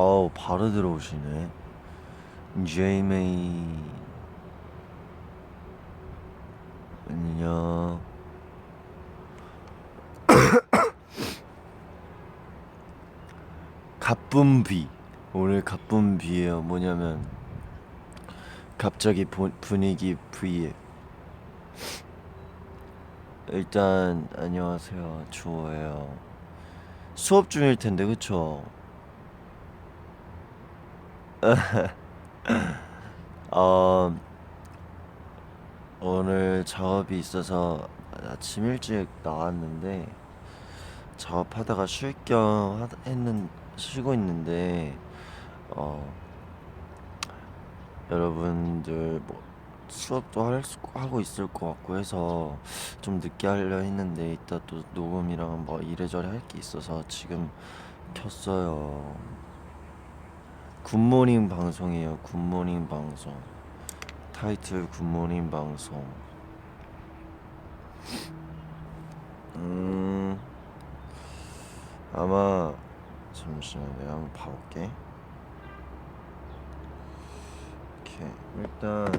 아우 바로 들어오시네. 제이메이 안녕. 가쁜 비. 오늘 가쁜 비예요. 뭐냐면 갑자기 분위기 V에 일단 안녕하세요. 주호예요. 수업 중일 텐데 그쵸? 어, 오늘 작업이 있어서 아침 일찍 나왔는데 작업하다가 쉴 겸 쉬고 있는데 어, 여러분들 뭐 수업도 하고 있을 것 같고 해서 좀 늦게 하려 했는데 이따 또 녹음이랑 뭐 이래저래 할 게 있어서 지금 켰어요. 굿모닝 방송이에요. 굿모닝 방송. 타이틀 굿모닝 방송. 음 아마 잠시만 내가 한번 봐볼게. 오케이 일단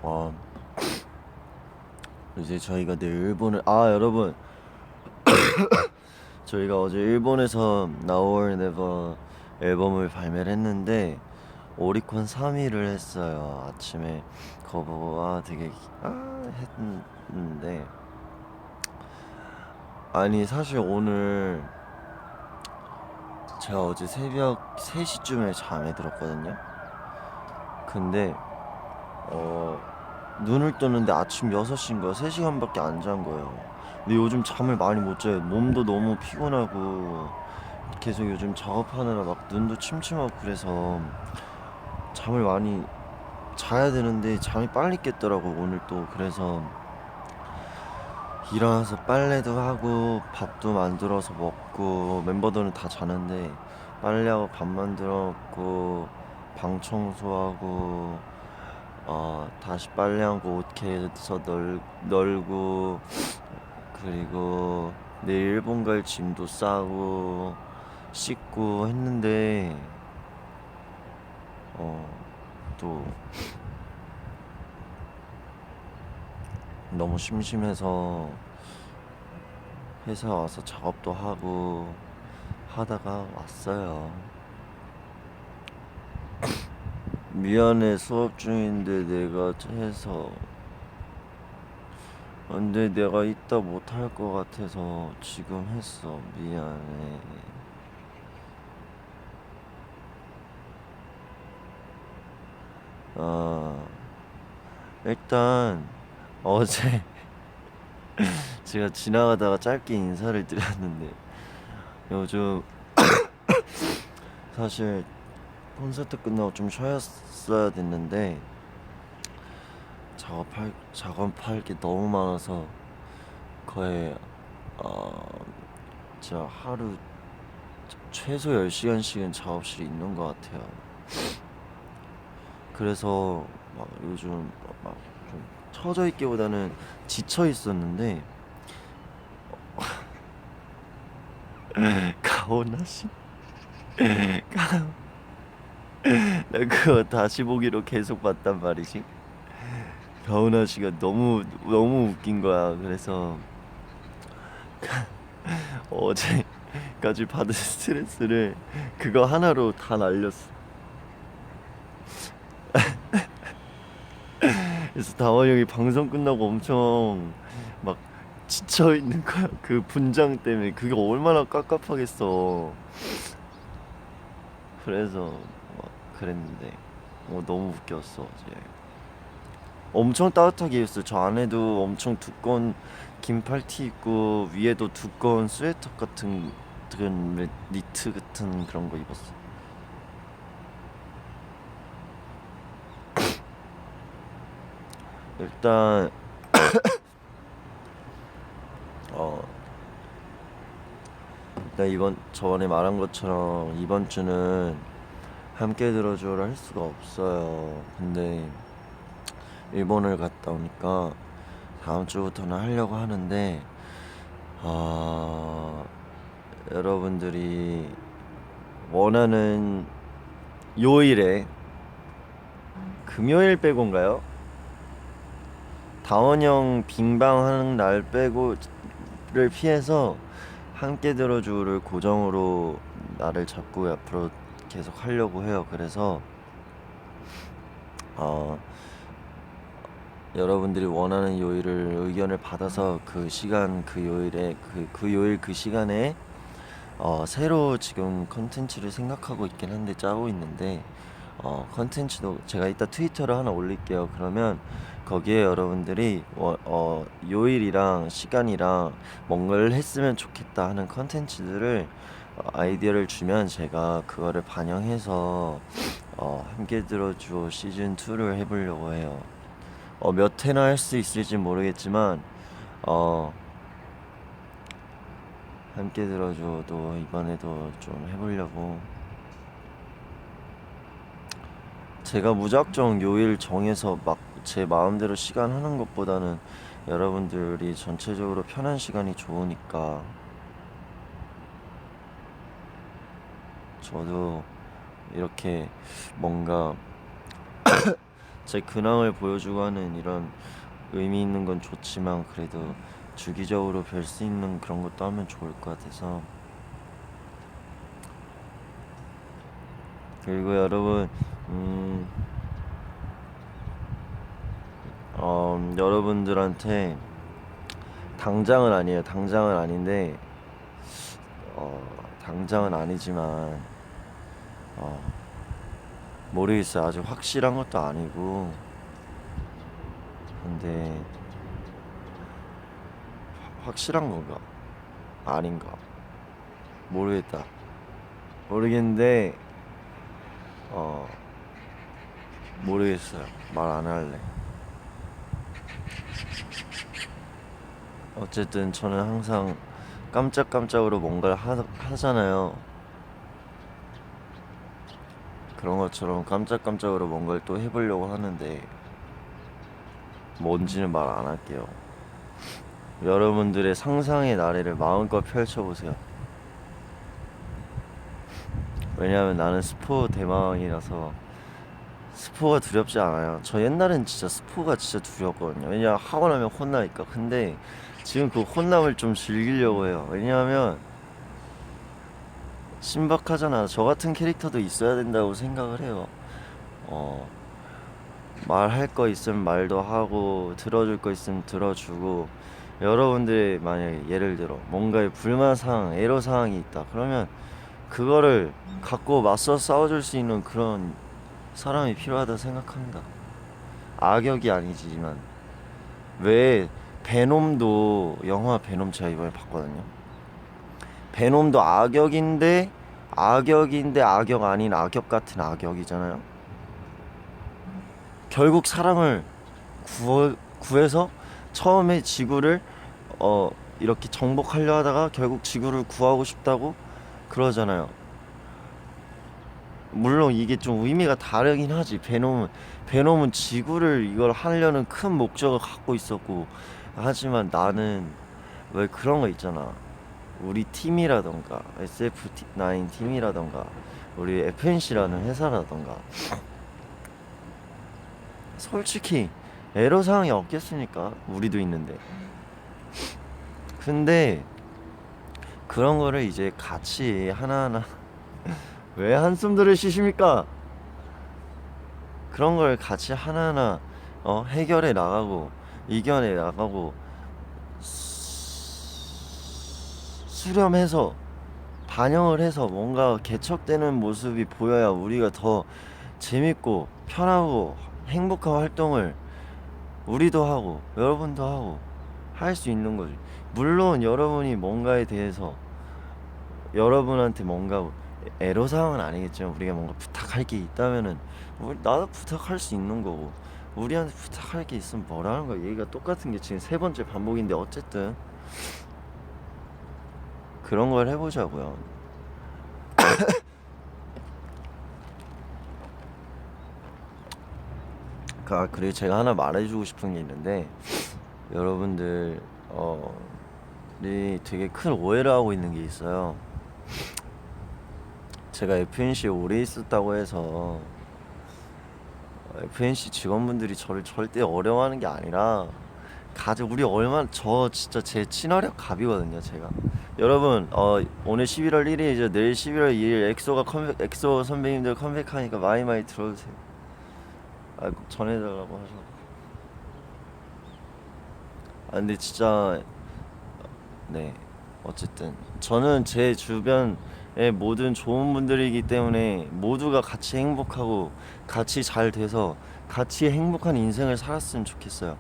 어 이제 저희가 내일 일본을 여러분 저희가 어제 일본에서 나올 네버 앨범을 발매를 했는데 오리콘 3위를 했어요. 아침에 그거 보고 되게 했는데 아니 사실 오늘 제가 어제 새벽 3시쯤에 잠에 들었거든요. 근데 눈을 떴는데 아침 6시인 거야. 3시간밖에 안 잔 거예요. 근데 요즘 잠을 많이 못 자요. 몸도 너무 피곤하고 계속 요즘 작업하느라 막 눈도 침침하고 그래서 잠을 많이 자야 되는데 잠이 빨리 깼더라고 오늘 또. 그래서 일어나서 빨래도 하고 밥도 만들어서 먹고 멤버들은 다 자는데 빨래하고 밥 만들어 먹고 방 청소하고 다시 빨래하고 옷 개서 널고 그리고 내일 일본 갈 짐도 싸고 씻고 했는데 또 너무 심심해서 회사 와서 작업도 하고 하다가 왔어요. 미안해 수업 중인데 내가 해서 근데 내가 이따 못할 것 같아서 지금 했어. 미안해. 일단 어제 제가 지나가다가 짧게 인사를 드렸는데 요즘 사실 콘서트 끝나고 좀 쉬었어야 됐는데 작업할 게 너무 많아서 거의 진짜 하루 최소 10시간씩은 작업실에 있는 것 같아요. 그래서 막 요즘 막 좀 처져 있기보다는 지쳐 있었는데 가오나 씨? 나 그거 다시 보기로 계속 봤단 말이지. 가오나 씨가 너무 너무 웃긴 거야. 그래서 어제까지 받은 스트레스를 그거 하나로 다 날렸어. 그래서 다원 형이 방송 끝나고 엄청 막 지쳐 있는 거야. 그 분장 때문에 그게 얼마나 깝깝하겠어. 그래서 막 그랬는데 너무 웃겼어 어제. 엄청 따뜻하게 입었어요. 저 안에도 엄청 두꺼운 긴 팔티 입고 위에도 두꺼운 스웨터 같은 그런 니트 같은 그런 거 입었어. 일단 어, 나 이번 저번에 말한 것처럼 이번 주는 함께 들어줘라 할 수가 없어요. 근데 일본을 갔다 오니까 다음 주부터는 하려고 하는데 아 여러분들이 원하는 요일에 금요일 빼고인가요? 다원형 빙방하는 날 빼고를 피해서 함께 들어주를 고정으로 나를 잡고 앞으로 계속 하려고 해요. 그래서 여러분들이 원하는 요일을 의견을 받아서 그 시간 그 요일에 그 요일 그 시간에 새로 지금 컨텐츠를 생각하고 있긴 한데 짜고 있는데 컨텐츠도 제가 이따 트위터를 하나 올릴게요. 그러면 거기에 여러분들이 요일이랑 시간이랑 뭔가를 했으면 좋겠다 하는 컨텐츠들을 아이디어를 주면 제가 그거를 반영해서 함께 들어줘 시즌 2를 해보려고 해요. 몇 회나 할 수 있을지 모르겠지만 함께 들어줘도 이번에도 좀 해보려고. 제가 무작정 요일 정해서 막 제 마음대로 시간 하는 것보다는 여러분들이 전체적으로 편한 시간이 좋으니까 저도 이렇게 뭔가 제 근황을 보여주고 하는 이런 의미 있는 건 좋지만 그래도 주기적으로 뵐 수 있는 그런 것도 하면 좋을 것 같아서. 그리고 여러분 여러분들한테 당장은 아니에요. 당장은 아닌데 당장은 아니지만 모르겠어요. 아직 확실한 것도 아니고. 근데 확실한 건가? 아닌가? 모르겠다. 모르겠는데 모르겠어요. 말 안 할래. 어쨌든 저는 항상 깜짝깜짝으로 뭔가를 하잖아요. 그런 것처럼 깜짝깜짝으로 뭔가를 또 해보려고 하는데 뭔지는 말 안 할게요. 여러분들의 상상의 나래를 마음껏 펼쳐보세요. 왜냐하면 나는 스포 대망이라서 스포가 두렵지 않아요. 저 옛날엔 진짜 스포가 진짜 두렵거든요. 왜냐면 하고 나면 혼나니까. 근데 지금 그 혼남을 좀 즐기려고 해요. 왜냐하면 신박하잖아. 저 같은 캐릭터도 있어야 된다고 생각을 해요. 말할 거 있으면 말도 하고 들어줄 거 있으면 들어주고. 여러분들이 만약에 예를 들어 뭔가에 불만사항, 애로사항이 있다 그러면 그거를 갖고 맞서 싸워줄 수 있는 그런 사람이 필요하다 생각합니다. 악역이 아니지만. 왜 베놈도, 영화 베놈 제가 이번에 봤거든요. 베놈도 악역인데 악역 아닌 악역 같은 악역이잖아요. 결국 사람을 구해서 처음에 지구를 이렇게 정복하려 하다가 결국 지구를 구하고 싶다고 그러잖아요. 물론 이게 좀 의미가 다르긴 하지. 베놈은 지구를 이걸 하려는 큰 목적을 갖고 있었고. 하지만 나는 왜 그런 거 있잖아. 우리 팀이라던가 SF9 팀이라던가 우리 FNC라는 회사라던가 솔직히 애로사항이 없겠습니까? 우리도 있는데. 근데 그런 거를 이제 같이 하나하나 왜 한숨들을 쉬십니까? 그런 걸 같이 하나하나 해결해 나가고 이겨내 나가고 수렴해서 반영을 해서 뭔가 개척되는 모습이 보여야 우리가 더 재밌고 편하고 행복한 활동을 우리도 하고 여러분도 하고 할 수 있는 거지. 물론 여러분이 뭔가에 대해서 여러분한테 뭔가 애로사항은 아니겠지만 우리가 뭔가 부탁할 게 있다면은 나도 부탁할 수 있는 거고. 우리한테 부탁할 게 있으면 뭐라는 거야. 얘기가 똑같은 게 지금 세 번째 반복인데 어쨌든 그런 걸 해보자고요. 그리고 제가 하나 말해주고 싶은 게 있는데 여러분들이 되게 큰 오해를 하고 있는 게 있어요. 제가 FNC에 오래 있었다고 해서 FNC 직원분들이 저를 절대 어려워하는 게 아니라 우리 얼마나 저 진짜 제 친화력 갑이거든요 제가. 여러분 오늘 11월 1일이죠. 내일 11월 2일 엑소 선배님들 컴백하니까 많이 많이 들어주세요. 꼭 전해달라고 하셔. 근데 진짜 네, 어쨌든 저는 제 주변의 모든 좋은 분들이기 때문에 모두가 같이 행복하고 같이 잘 돼서 같이 행복한 인생을 살았으면 좋겠어요.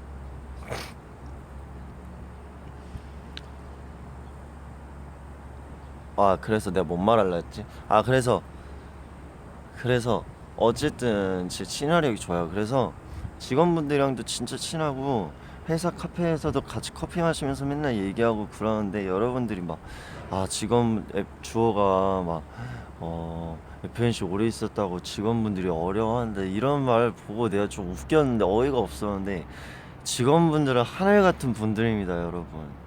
그래서 내가 뭔 말할라 했지? 그래서 어쨌든 제 친화력이 좋아요. 그래서 직원분들이랑도 진짜 친하고 회사 카페에서도 같이 커피 마시면서 맨날 얘기하고 그러는데 여러분들이 막 직원 앱 주호가 막 FNC 오래 있었다고 직원분들이 어려워한다 이런 말 보고 내가 좀 웃겼는데 어이가 없었는데 직원분들은 하늘 같은 분들입니다, 여러분.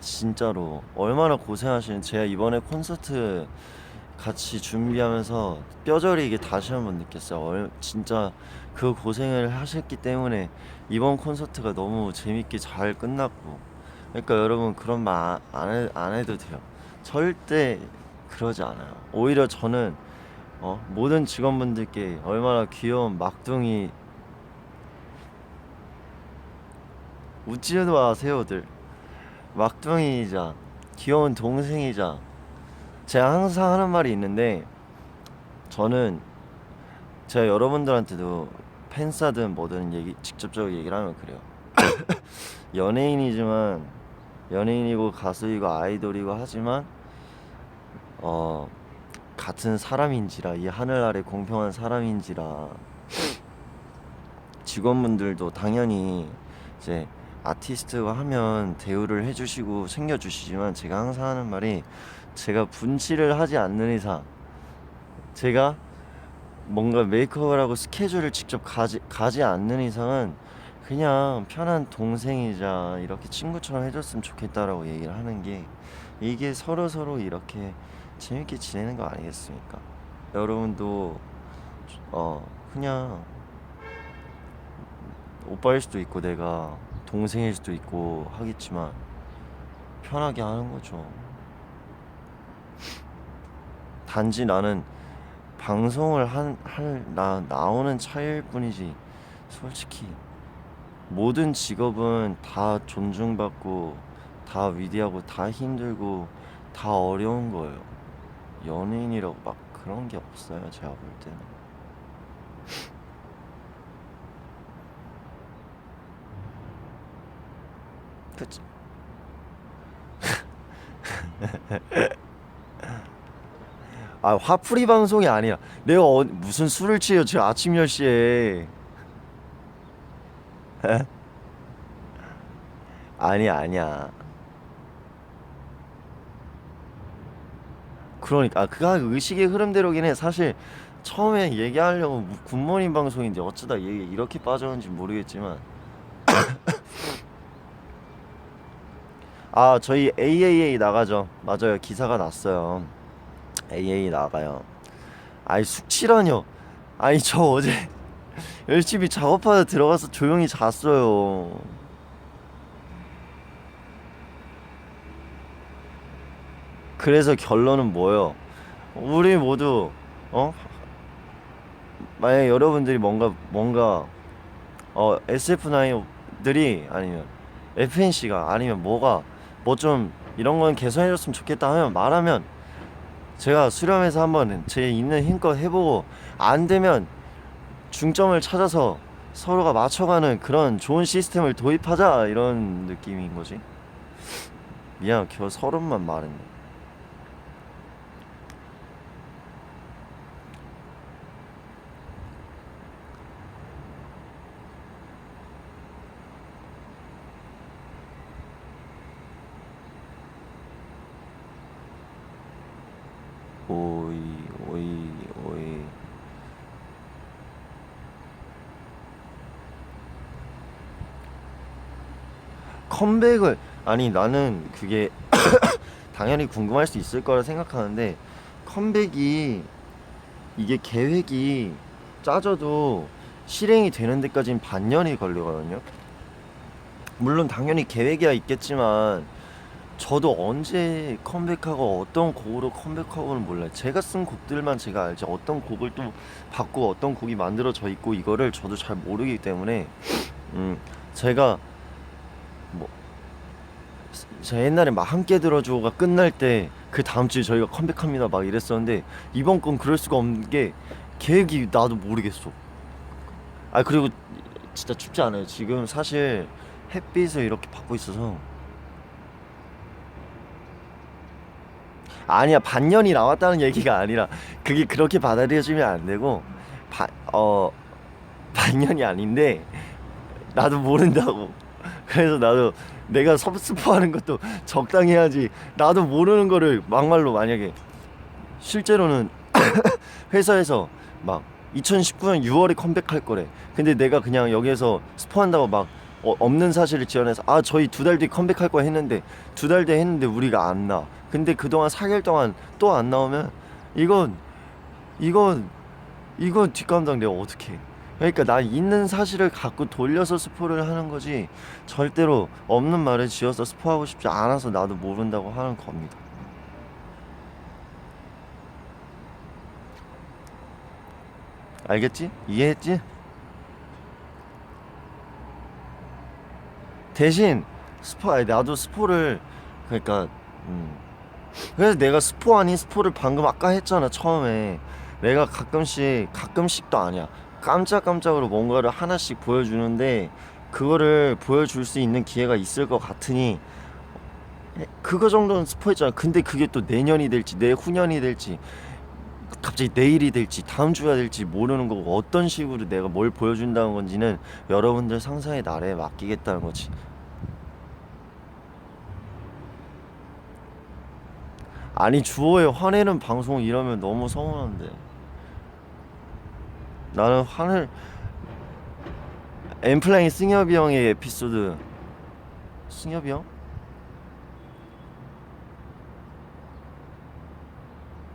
진짜로 얼마나 고생하시는. 제가 이번에 콘서트 같이 준비하면서 뼈저리게 다시 한번 느꼈어요. 진짜 그 고생을 하셨기 때문에 이번 콘서트가 너무 재밌게 잘 끝났고. 그러니까 여러분 그런 말 안 해도 돼요. 절대 그러지 않아요. 오히려 저는 모든 직원분들께 얼마나 귀여운 막둥이. 웃지도 마세요들. 막둥이이자 귀여운 동생이자 제가 항상 하는 말이 있는데, 저는 제가 여러분들한테도 팬싸든 뭐든 직접적으로 얘기를 하면 그래요. 연예인이지만 연예인이고 가수이고 아이돌이고 하지만 같은 사람인지라, 이 하늘 아래 공평한 사람인지라 직원분들도 당연히 이제 아티스트가 하면 대우를 해주시고 챙겨주시지만 제가 항상 하는 말이, 제가 분칠을 하지 않는 이상, 제가 뭔가 메이크업을 하고 스케줄을 직접 가지 않는 이상은 그냥 편한 동생이자 이렇게 친구처럼 해줬으면 좋겠다라고 얘기를 하는 게, 이게 서로 이렇게 재밌게 지내는 거 아니겠습니까? 여러분도 그냥 오빠일 수도 있고 내가 동생일 수도 있고 하겠지만 편하게 하는 거죠. 단지 나는 방송을 나오는 차이일 뿐이지, 솔직히 모든 직업은 다 존중받고 다 위대하고 다 힘들고 다 어려운 거예요. 연예인이라고 막 그런 게 없어요, 제가 볼 때는. 그치? 화풀이 방송이 아니라 내가 무슨 술을 취해요 지금 아침 10시에. 아니야. 그러니까 그가 의식의 흐름대로긴 해. 사실 처음에 얘기하려고 굿모닝 방송인데 어쩌다 얘기 이렇게 빠졌는지 모르겠지만 저희 AAA 나가죠. 맞아요, 기사가 났어요. AA 나가요. 숙취라뇨. 저 어제 열심히 작업하다 들어가서 조용히 잤어요. 그래서 결론은 뭐예요? 우리 모두 만약에 여러분들이 뭔가 SF9들이 아니면 FNC가 아니면 뭐가 뭐 좀 이런 건 개선해줬으면 좋겠다 하면 말하면 제가 수렴해서 한번 제 있는 힘껏 해보고, 안 되면 중점을 찾아서 서로가 맞춰가는 그런 좋은 시스템을 도입하자, 이런 느낌인 거지. 미안, 겨우 서른만 말했네. 오이 오이 오이. 컴백을, 아니 나는 그게 당연히 궁금할 수 있을 거라 생각하는데 컴백이 이게 계획이 짜져도 실행이 되는 데까지는 반년이 걸리거든요. 물론 당연히 계획이야 있겠지만 저도 언제 컴백하고 어떤 곡으로 컴백하고는 몰라요. 제가 쓴 곡들만 제가 알지 어떤 곡을 또 받고 어떤 곡이 만들어져 있고 이거를 저도 잘 모르기 때문에 제가 뭐 제가 옛날에 막 함께 들어줘가 끝날 때 그 다음 주에 저희가 컴백합니다 막 이랬었는데 이번 건 그럴 수가 없는 게 계획이 나도 모르겠어. 아 그리고 진짜 춥지 않아요. 지금 사실 햇빛을 이렇게 받고 있어서 아니야 반년이 남았다는 얘기가 아니라 그게 그렇게 받아들여지면 안 되고 바, 어 반년이 아닌데 나도 모른다고. 그래서 나도 내가 섭스포하는 것도 적당히 해야지. 나도 모르는 거를 막말로 만약에 실제로는 회사에서 막 2019년 6월에 컴백할 거래. 근데 내가 그냥 여기에서 스포한다고 막 없는 사실을 지어내서 아 저희 2달 뒤에 컴백할 거 했는데 2달 뒤에 했는데 우리가 안 나. 근데 그동안 4개월 동안 또 안 나오면 이건 이건 이건 뒷감당 내가 어떻게 해. 그러니까 나 있는 사실을 갖고 돌려서 스포를 하는 거지 절대로 없는 말을 지어서 스포하고 싶지 않아서 나도 모른다고 하는 겁니다. 알겠지? 이해했지? 대신 아니, 나도 스포를 그러니까 음. 그래서 내가 스포 아닌 스포를 방금 아까 했잖아 처음에. 내가 가끔씩도 아니야 깜짝깜짝으로 뭔가를 하나씩 보여주는데 그거를 보여줄 수 있는 기회가 있을 것 같으니 그거 정도는 스포했잖아. 근데 그게 또 내년이 될지 내후년이 될지 갑자기 내일이 될지 다음 주가 될지 모르는 거고 어떤 식으로 내가 뭘 보여준다는 건지는 여러분들 상상의 나래에 맡기겠다는 거지. 아니 주호에 화내는 방송 이러면 너무 서운한데. 나는 화를 엠플라잉 승엽이 형의 에피소드. 승엽이 형?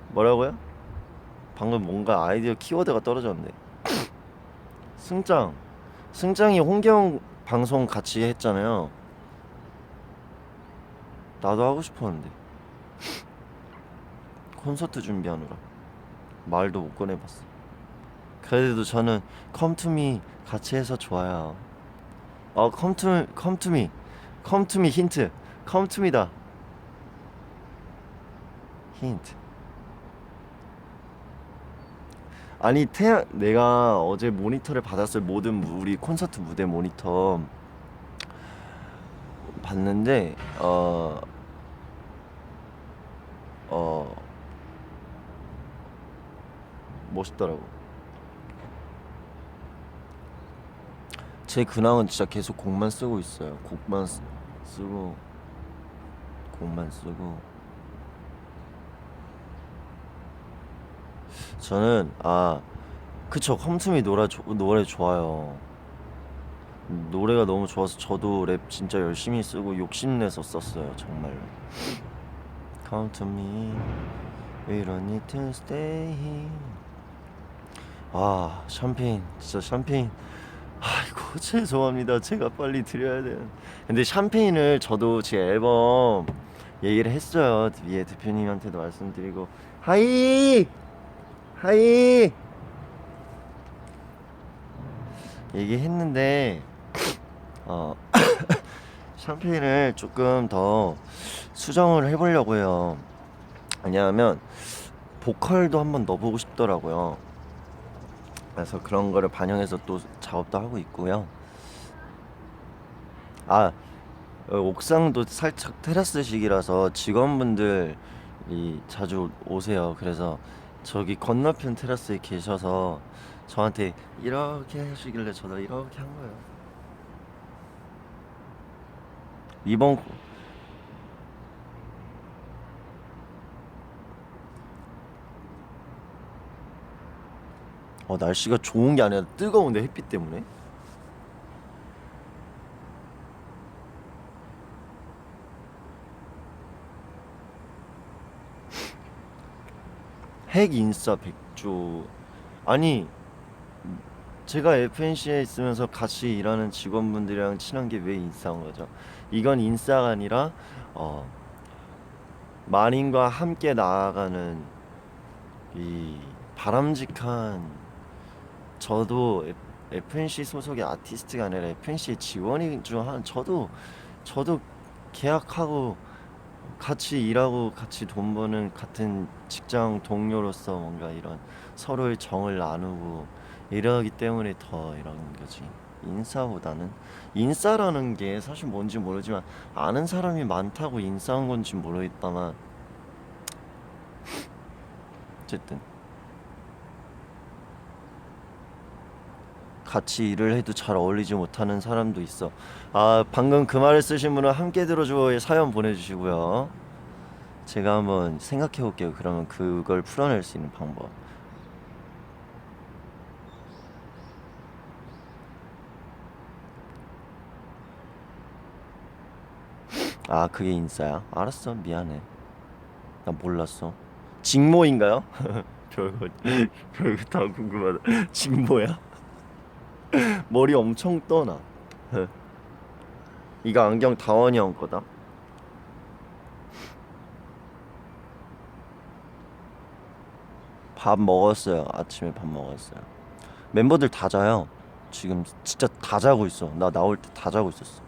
뭐라고요? 방금 뭔가 아이디어 키워드가 떨어졌는데. 승짱 승짱이 홍경 방송 같이 했잖아요. 나도 하고 싶었는데 콘서트 준비하느라 말도 못 꺼내봤어. 그래도 저는 컴투미 같이 해서 좋아요. 컴투미 힌트. 컴투미다 힌트. 아니 태양 내가 어제 모니터를 받았어요. 모든 우리 콘서트 무대 모니터 봤는데 어 멋있더라고. 제 근황은 진짜 계속 곡만 쓰고 있어요. 쓰고 곡만 쓰고. 저는 그쵸 컴투미 노래 좋아요. 노래가 너무 좋아서 저도 랩 진짜 열심히 쓰고 욕심내서 썼어요 정말로. Come to me, we don't need to stay here. 샴페인 진짜 샴페인. 아이고 죄송합니다. 제가 빨리 드려야 되는. 근데 샴페인을 저도 제 앨범 얘기를 했어요. 위에 대표님한테도 말씀드리고 하이 하이 얘기했는데 어 샴페인을 조금 더 수정을 해보려고 해요. 왜냐하면 보컬도 한번 넣어보고 싶더라고요. 그래서 그런 거를 반영해서 또 작업도 하고 있고요. 옥상도 살짝 테라스식이라서 직원분들이 자주 오세요. 그래서 저기 건너편 테라스에 계셔서 저한테 이렇게 해주길래 저도 이렇게 한 거예요. 이번 날씨가 좋은 게 아니라 뜨거운데 햇빛 때문에. 핵 인싸 백조. 아니, 제가 FNC에 있으면서 같이 일하는 직원분들이랑 친한 게 왜 인싸인 거죠? 이건 인싸가 아니라 어, 만인과 함께 나아가는 이 바람직한, 저도 FNC 소속의 아티스트가 아니라 FNC의 지원인 중 한, 저도 계약하고 같이 일하고 같이 돈 버는 같은 직장 동료로서 뭔가 이런 서로의 정을 나누고 이러기 때문에 더 이런 거지. 인싸보다는, 인싸라는 게 사실 뭔지 모르지만 아는 사람이 많다고 인싸인 건지 모르겠다만 어쨌든 같이 일을 해도 잘 어울리지 못하는 사람도 있어. 아, 방금 그 말을 쓰신 분은 함께 들어줘의 사연 보내주시고요. 제가 한번 생각해 볼게요. 그러면 그걸 풀어낼 수 있는 방법. 아, 그게 인싸야? 알았어, 미안해. 나 몰랐어. 직모인가요? 별거 별거 다 궁금하다. 직모야? 머리 엄청 떠나. 이거 안경 다원이 형 거다. 밥 먹었어요. 아침에 밥 먹었어요. 멤버들 다 자요. 지금 진짜 다 자고 있어. 나 나올 때 다 자고 있었어.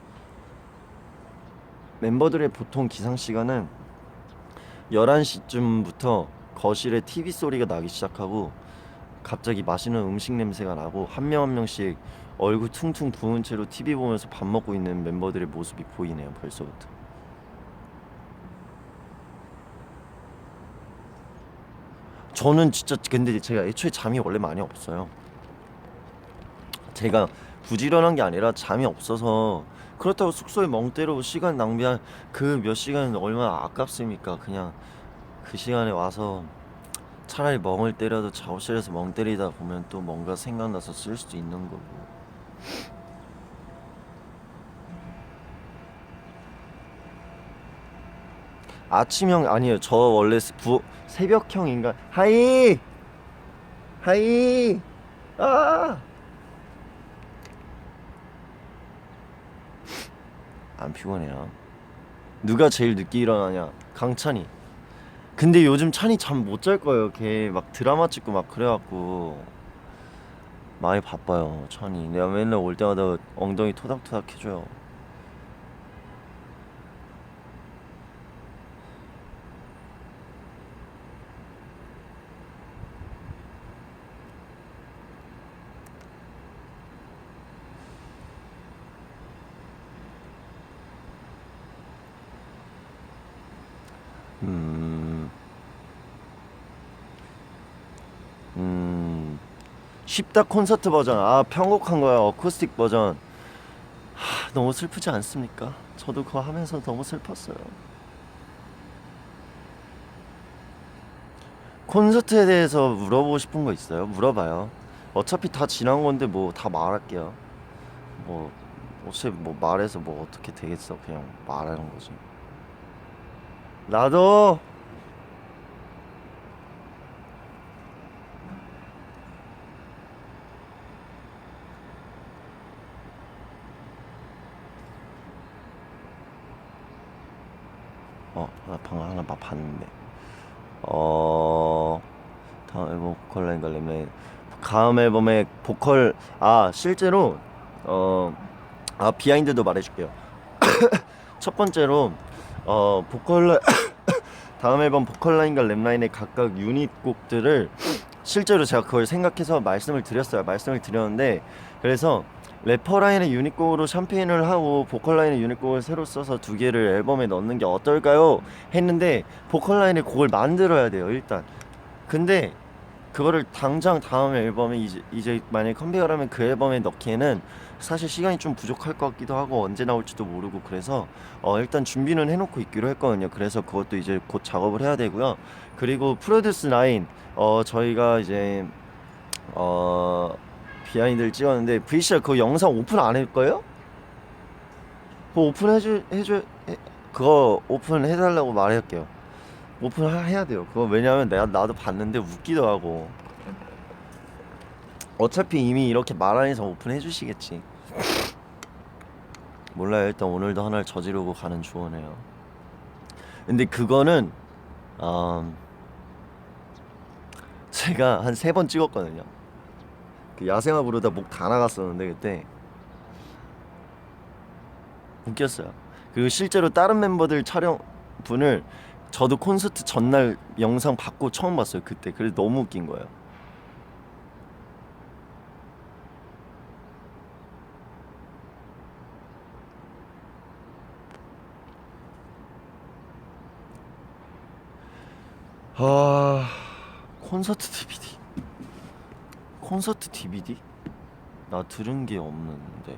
멤버들의 보통 기상 시간은 11시쯤부터 거실에 TV 소리가 나기 시작하고 갑자기 맛있는 음식 냄새가 나고 한 명 한 명씩 얼굴 퉁퉁 부은 채로 TV 보면서 밥 먹고 있는 멤버들의 모습이 보이네요. 벌써부터. 저는 진짜 근데 제가 애초에 잠이 원래 많이 없어요. 제가 부지런한 게 아니라 잠이 없어서, 그렇다고 숙소에 멍 때리고 시간 낭비한 그 몇 시간은 얼마나 아깝습니까? 그냥 그 시간에 와서 차라리 멍을 때려도 작업실에서 멍 때리다 보면 또 뭔가 생각나서 쓸 수도 있는 거고. 아침형 아니에요. 저 원래 새벽형 인간. 하이 하이. 아, 안 피곤해요. 누가 제일 늦게 일어나냐? 강찬이. 근데 요즘 찬이 잠 못 잘 거예요. 걔 막 드라마 찍고 막 그래갖고 많이 바빠요. 찬이. 내가 맨날 올 때마다 엉덩이 토닥토닥 해줘요. 음, 음, 쉽다 콘서트 버전. 아, 편곡한 거야. 어쿠스틱 버전. 너무 슬프지 않습니까? 저도 그거 하면서 너무 슬펐어요. 콘서트에 대해서 물어보고 싶은 거 있어요? 물어봐요. 어차피 다 지난 건데 뭐 다 말할게요. 뭐 어차피 뭐 말해서 뭐 어떻게 되겠어? 그냥 말하는 거지. 나도. 나 방금 하나 봤는데. 어, 다음 앨범 보컬 라인 갈려면 다음 앨범에 보컬, 실제로 어, 비하인드도 말해줄게요. 첫 번째로 보컬 다음 앨범 보컬 라인과 랩 라인의 각각 유닛 곡들을 실제로 제가 그걸 생각해서 말씀을 드렸어요. 말씀을 드렸는데, 그래서 래퍼 라인의 유닛곡으로 샴페인을 하고 보컬 라인의 유닛곡을 새로 써서 두 개를 앨범에 넣는 게 어떨까요? 했는데 보컬 라인의 곡을 만들어야 돼요, 일단. 근데 그거를 당장 다음 앨범에 이제 만약에 컴백을 하면 그 앨범에 넣기에는 사실 시간이 좀 부족할 것 같기도 하고 언제 나올지도 모르고, 그래서 일단 준비는 해놓고 있기로 했거든요. 그래서 그것도 이제 곧 작업을 해야 되고요. 그리고 프로듀스 라인, 저희가 이제 어 비하인드를 찍었는데 VCR 그 영상 오픈 안 할거예요? 그거 오픈 그거 오픈 해달라고 말할게요. 오픈해야 돼요. 그거 왜냐면 나도 봤는데 웃기더라고. 어차피 이미 이렇게 말 안 해서 오픈해 주시겠지. 몰라요. 일단 오늘도 하나를 저지르고 가는 주원해요. 근데 그거는 음, 제가 한 3번 찍었거든요. 그 야생화 부르다 목 다 나갔었는데 그때 웃겼어요. 그리고 실제로 다른 멤버들 촬영 분을 저도 콘서트 전날 영상 받고 처음 봤어요. 그때. 그래서 너무 웃긴 거예요. 아, 콘서트 DVD. 콘서트 DVD? 나 들은 게 없는데.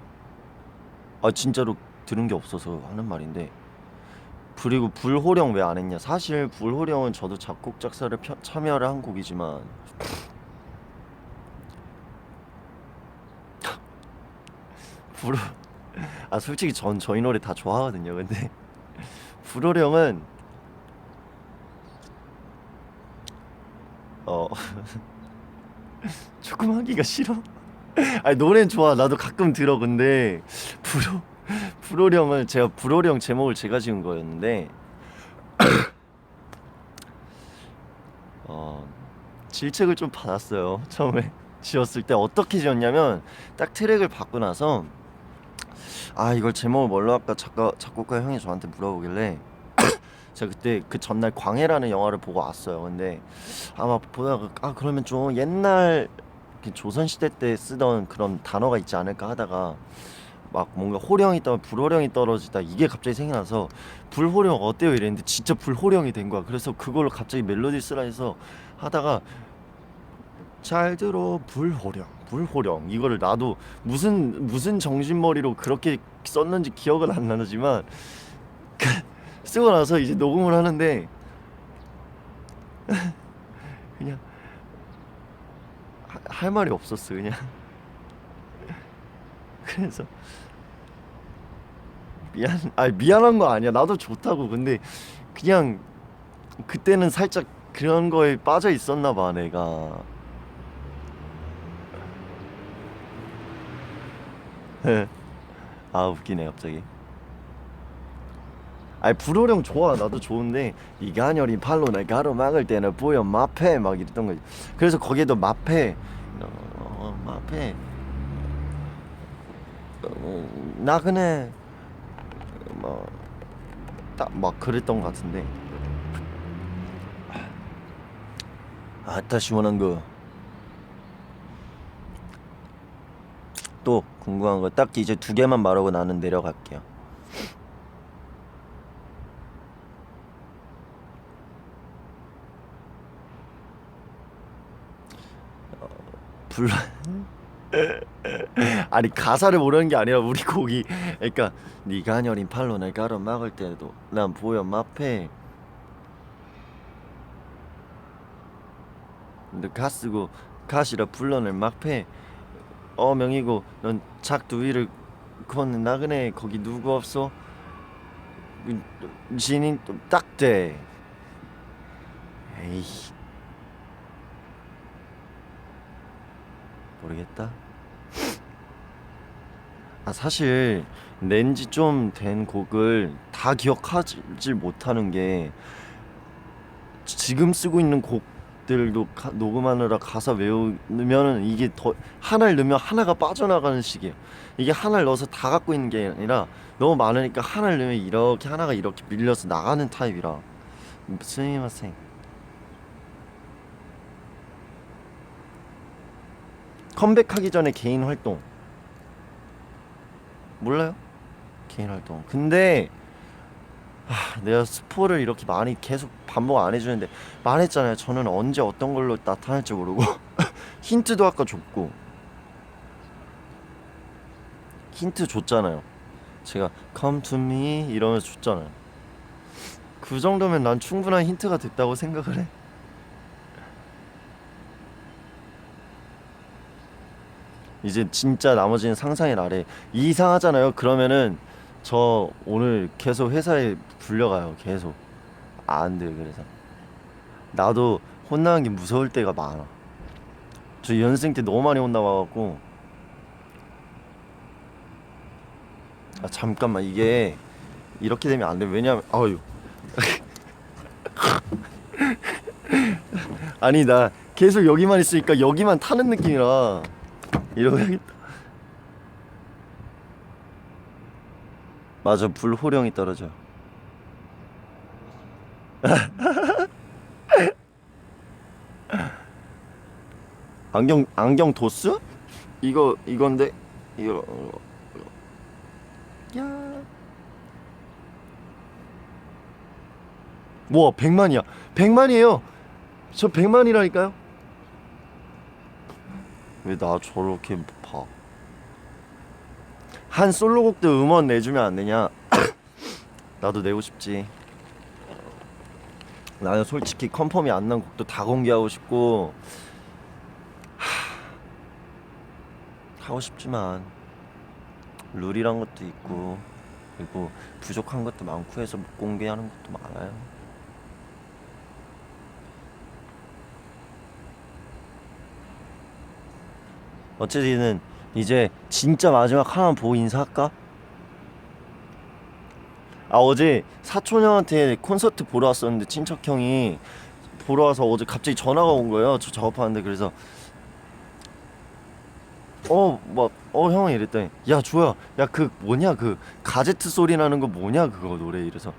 아, 진짜로 들은 게 없어서 하는 말인데. 그리고 불호령 왜 안 했냐? 사실 불호령은 저도 작곡 작사를 참여를 한 곡이지만 불호 아 솔직히 전 저희 노래 다 좋아하거든요. 근데 불호령은 어 조금 하기가 싫어. 아니 노래는 좋아. 나도 가끔 들어. 근데 불호령은 제가 불호령 제목을 제가 지은 거였는데 어 질책을 좀 받았어요. 처음에 지었을 때 어떻게 지었냐면 딱 트랙을 받고 나서 아 이걸 제목을 뭘로 할까 작곡가 형이 저한테 물어보길래 제가 그때 그 전날 광해라는 영화를 보고 왔어요. 근데 아마 보다가 아 그러면 좀 옛날 그 조선시대 때 쓰던 그런 단어가 있지 않을까 하다가 막 뭔가 호령이 떠 불호령이 떨어지다 이게 갑자기 생각나서 불호령 어때요 이랬는데 진짜 불호령이 된 거야. 그래서 그걸로 갑자기 멜로디 쓰라 해서 하다가 잘 들어 불호령 이거를 나도 무슨 정신머리로 그렇게 썼는지 기억은 안 나지만 쓰고 나서 이제 녹음을 하는데 그냥 할 말이 없었어 그냥. 그래서 미안한 거 아니야. 나도 좋다고. 근데 그냥 그때는 살짝 그런 거에 빠져 있었나 봐 내가. 아 웃기네 갑자기. 아니 불호령 좋아. 나도 좋은데 이 가녀린 팔로 날 가로막을 때는 보여 마패 막 이랬던 거지. 그래서 거기에도 마패 마패 나그네 막 그랬던 것 같은데. 아따 시원한 거. 또 궁금한 거 딱히 이제 2개만 말하고 나는 내려갈게요. 불 아니 가사를 모르는 게 아니라 우리 곡이 그러니까 네가 여린 팔로 날 가로막을 때도 난 보여 마패 근데 가쓰고 가시라 불러낼 막패 어명이고 넌 작두 위를 걷는 나그네 거기 누구 없어 진인 또 딱대. 에이 모르겠다. 아 사실 낸지 좀 된 곡을 다 기억하지 못하는 게 지금 쓰고 있는 곡들도 녹음하느라 가사 외우면은 이게 더 하나를 넣으면 하나가 빠져나가는 식이에요. 이게 하나를 넣어서 다 갖고 있는 게 아니라 너무 많으니까 하나를 넣으면 이렇게 하나가 이렇게 밀려서 나가는 타입이라. 스미마셍. 컴백하기 전에 개인 활동 몰라요? 개인 활동. 근데 내가 스포를 이렇게 많이 계속 반복 안 해주는데 말했잖아요. 저는 언제 어떤 걸로 나타날지 모르고 힌트도 아까 줬고 힌트 줬잖아요. 제가 come to me 이러면서 줬잖아요. 그 정도면 난 충분한 힌트가 됐다고 생각을 해. 이제 진짜 나머지는 상상의 나래. 이상하잖아요. 그러면은 저 오늘 계속 회사에 불려가요. 계속 안 돼요. 그래서 나도 혼나는 게 무서울 때가 많아. 저 연습생 때 너무 많이 혼나와갖고. 아 잠깐만, 이게 이렇게 되면 안 돼. 왜냐면 아유 아니 나 계속 여기만 있으니까 여기만 타는 느낌이라 이러고 해야겠다. 맞아, 불호령이 떨어져. 안경 도스? 이건데 이거 야. 와 100만이야. 100만이에요. 저 100만이라니까요. 왜 나 저렇게 봐? 한 솔로곡도 음원 내주면 안 되냐? 나도 내고 싶지. 나는 솔직히 컨펌이 안 난 곡도 다 공개하고 싶고 하고 싶지만 룰이란 것도 있고, 그리고 부족한 것도 많고 해서 못 공개하는 것도 많아요. 어쨌든 이제 진짜 마지막 하나 보고 인사할까? 아 어제 사촌 형한테 콘서트 보러 왔었는데 친척 형이 보러 와서 어제 갑자기 전화가 온 거예요. 저 작업하는데. 그래서 형 이랬더니 야 조야, 야 그 뭐냐, 그 가제트 소리 나는 거 뭐냐 그거 노래. 이래서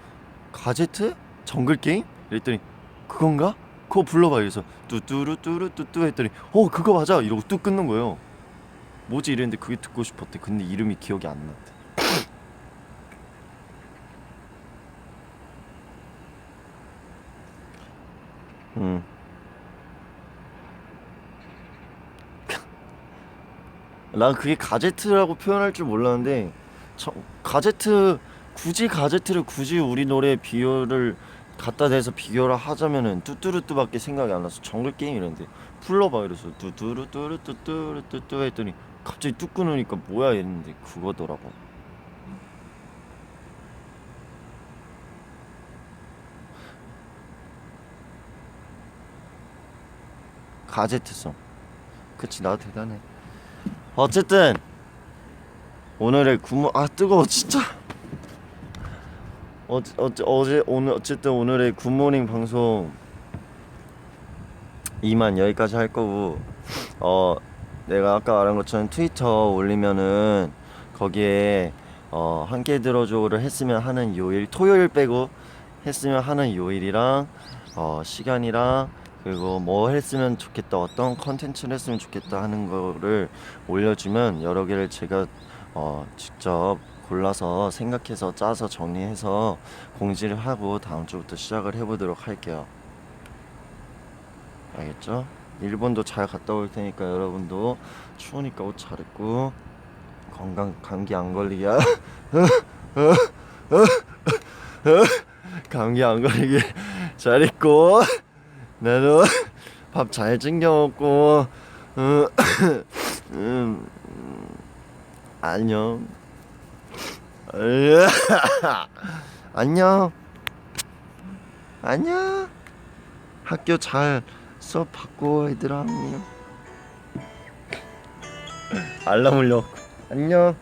가제트? 정글 게임? 이랬더니 그건가? 그거 불러봐. 이래서 뚜뚜루 뚜루 뚜뚜 했더니 그거 맞아 이러고 뚝 끊는 거예요. 뭐지 이랬는데 그게 듣고 싶었대. 근데 이름이 기억이 안 났대. 음. 난 그게 가제트라고 표현할 줄 몰랐는데 가제트, 굳이 가제트를 굳이 우리 노래에 비교를 갖다 대서 비교를 하자면은 뚜뚜루뚜밖에 생각이 안 나서 정글 게임 이랬는데 불러봐 이래서 뚜뚜루뚜루 뚜뚜루뚜뚜 했더니 갑자기 뚝 끊으니까 뭐야 이랬는데 그거더라고. 가제트송. 그치, 나 대단해. 어쨌든 오늘의 구모, 아 뜨거워 진짜. 어제 오늘 어쨌든 오늘의 굿모닝 방송 이만 여기까지 할 거고, 내가 아까 말한 것처럼 트위터 올리면은 거기에 함께 들어줘를 했으면 하는 요일, 토요일 빼고 했으면 하는 요일이랑 시간이랑, 그리고 뭐 했으면 좋겠다, 어떤 컨텐츠를 했으면 좋겠다 하는 거를 올려주면 여러 개를 제가 직접 골라서 생각해서 짜서 정리해서 공지를 하고 다음 주부터 시작을 해보도록 할게요. 알겠죠? 일본도 잘 갔다 올 테니까 여러분도 추우니까 옷 잘 입고 감기 안 걸리게 감기 안 걸리게 잘 입고 나도 밥 잘 챙겨 먹고 안녕. 안녕. 안녕. 학교 잘 수업 받고 얘들아. 안녕. 알람 울려. 안녕.